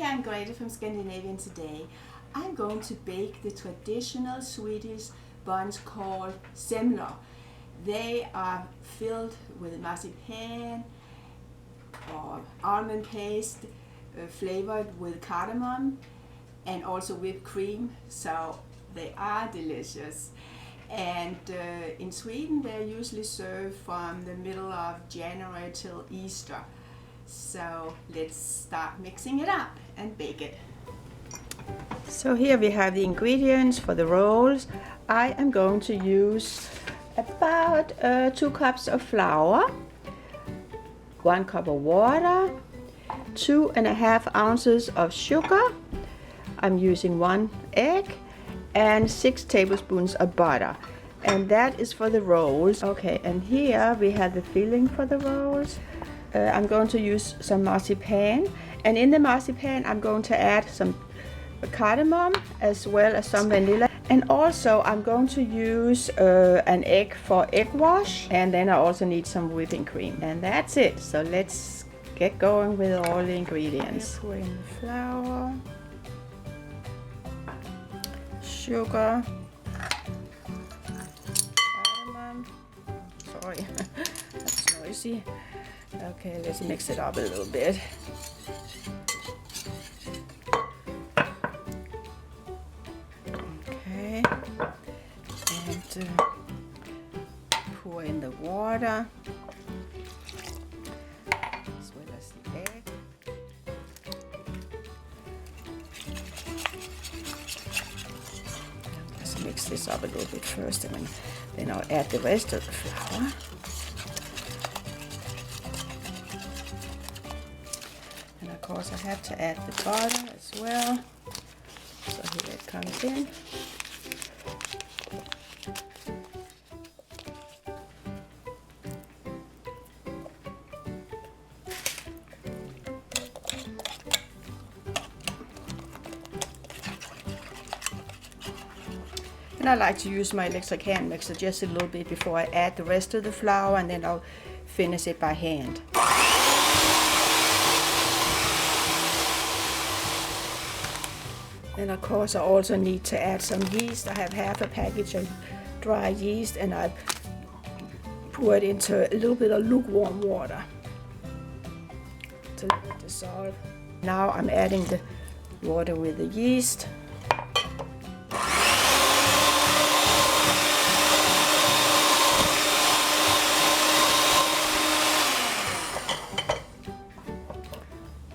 Rebecca and Greta from Scandinavian today. I'm going to bake the traditional Swedish buns called Semla. They are filled with marcipan or almond paste flavored with cardamom and also whipped cream, so they are delicious. And in Sweden they're usually served from the middle of January till Easter. So let's start mixing it up and bake it. So here we have the ingredients for the rolls. I am going to use about 2 cups of flour, 1 cup of water, 2.5 ounces of sugar. I'm using 1 egg and 6 tablespoons of butter. And that is for the rolls. Okay, and here we have the filling for the rolls. I'm going to use some marcipan, and in the marcipan I'm going to add some cardamom as well as some vanilla, and also I'm going to use an egg for eggwash, and then I also need some whipping cream, and that's it. So let's get going with all the ingredients. Pour in the flour, sugar, cardamom. Sorry, that's noisy. Okay, let's mix it up a little bit. Okay, and pour in the water as well as the egg. Let's mix this up a little bit first, and then I'll add the rest of the flour. Of course, I have to add the butter as well. So here it comes in. And I like to use my electric hand mixer just a little bit before I add the rest of the flour, and then I'll finish it by hand. And of course I also need to add some yeast. I have half a package of dry yeast, and I pour it into a little bit of lukewarm water to let it dissolve. Now I'm adding the water with the yeast.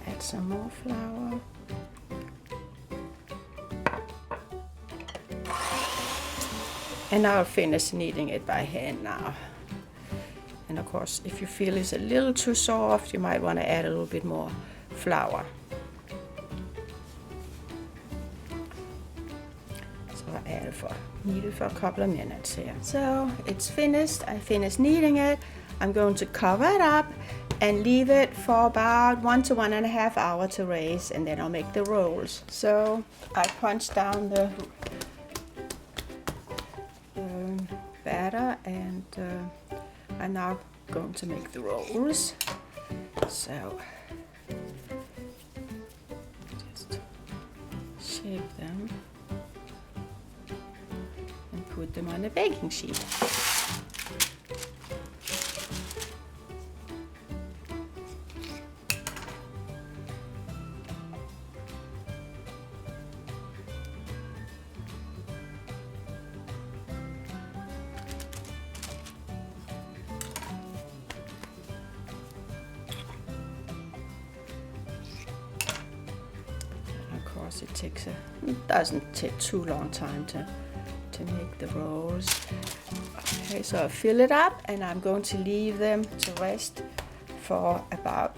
Add some more flour. And I'll finish kneading it by hand now. And of course, if you feel it's a little too soft, you might want to add a little bit more flour. So I knead it for a couple of minutes here. So it's finished. I finished kneading it. I'm going to cover it up and leave it for about 1 to 1.5 hours to raise, and then I'll make the rolls. So I punch down the batter, and I'm now going to make the rolls. So just shape them and put them on a baking sheet. It doesn't take too long time to make the rolls. Okay, so I fill it up, and I'm going to leave them to rest for about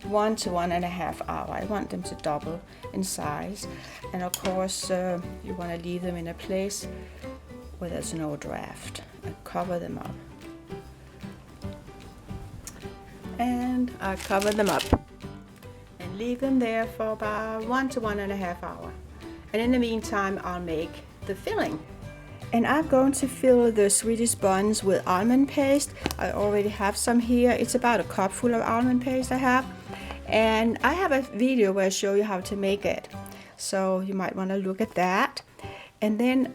1 to 1.5 hours. I want them to double in size, and of course you want to leave them in a place where there's no draft, and cover them up. And I cover them up. Leave them there for about 1 to 1.5 hours. And in the meantime, I'll make the filling. And I'm going to fill the Swedish buns with almond paste. I already have some here. It's about a cup full of almond paste I have. And I have a video where I show you how to make it, so you might want to look at that. And then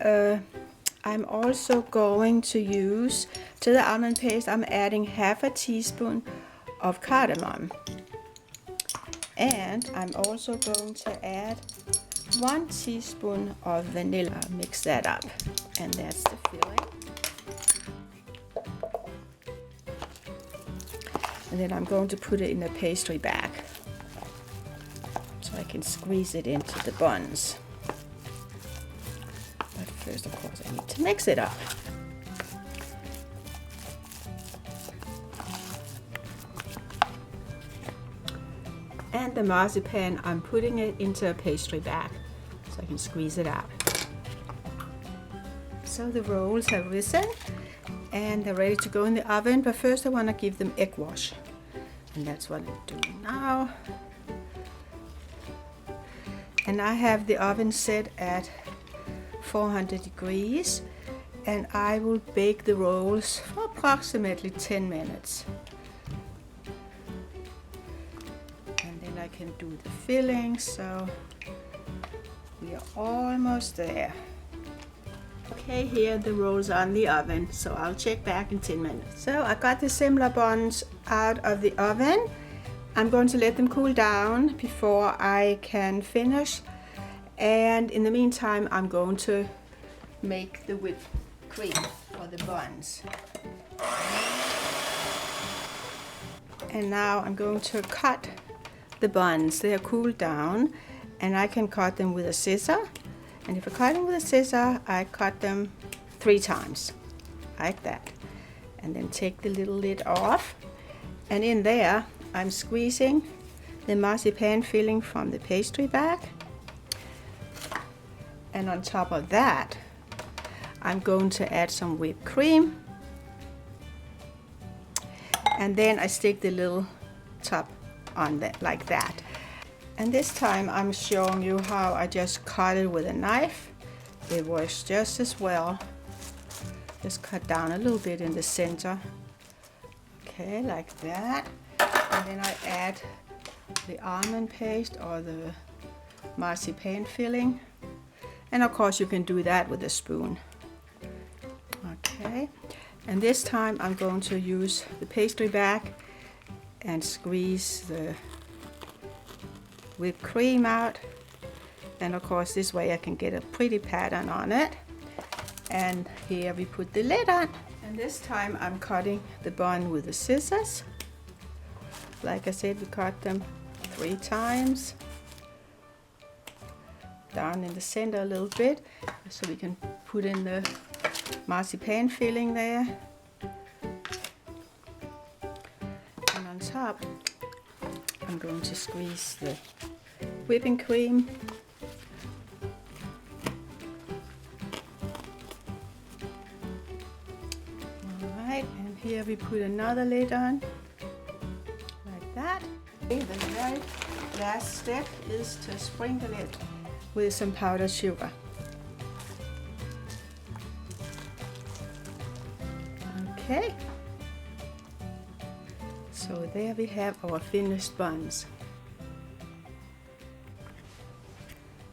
I'm also going to use, to the almond paste, I'm adding half a teaspoon of cardamom. And I'm also going to add 1 teaspoon of vanilla. Mix that up, and that's the filling. And then I'm going to put it in a pastry bag so I can squeeze it into the buns. But first, of course, I need to mix it up. And the marzipan, I'm putting it into a pastry bag so I can squeeze it out. So the rolls have risen and they're ready to go in the oven, but first I want to give them egg wash. And that's what I'm doing now. And I have the oven set at 400 degrees, and I will bake the rolls for approximately 10 minutes. And then I can do the filling, so we are almost there. Okay, here the rolls are in the oven, so I'll check back in 10 minutes. So I got the Semla buns out of the oven. I'm going to let them cool down before I can finish. And in the meantime, I'm going to make the whipped cream for the buns. And now I'm going to cut the buns. They are cooled down, and I can cut them with a scissor. And if I cut them with a scissor, I cut them 3 times, like that. And then take the little lid off. And in there, I'm squeezing the marzipan filling from the pastry bag. And on top of that, I'm going to add some whipped cream. And then I stick the little top on that, like that. And this time I'm showing you how I just cut it with a knife. It works just as well. Just cut down a little bit in the center. Okay, like that. And then I add the almond paste or the marzipan filling. And of course you can do that with a spoon. Okay, and this time I'm going to use the pastry bag and squeeze the whipped cream out, and of course this way I can get a pretty pattern on it. And here we put the lid on, and this time I'm cutting the bun with the scissors. Like I said, we cut them 3 times, down in the center a little bit, so we can put in the marzipan filling there. And on top I'm going to squeeze the whipping cream. Alright, and here we put another lid on, like that. Okay, the very last step is to sprinkle it with some powdered sugar. Okay. So there we have our finished buns.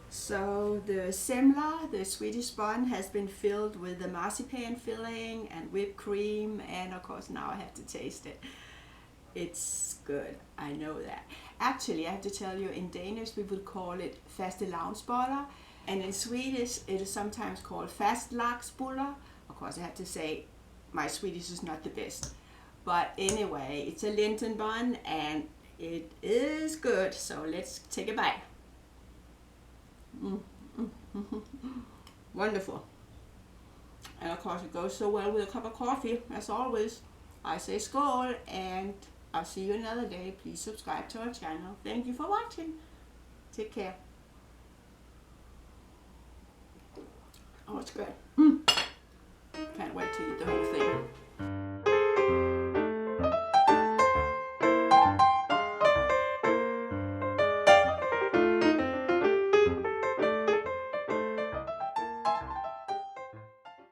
So the Semla, the Swedish bun, has been filled with the marzipan filling and whipped cream, and of course now I have to taste it. It's good, I know that. Actually, I have to tell you, in Danish we would call it fastelavnsbolle, and in Swedish it is sometimes called Fastlagsbulle. Of course I have to say my Swedish is not the best. But anyway, it's a Lenten bun and it is good, so let's take a bite. Wonderful. And of course it goes so well with a cup of coffee, as always. I say skål, and I'll see you another day. Please subscribe to our channel. Thank you for watching. Take care. Oh, it's good. Can't wait to eat the whole thing.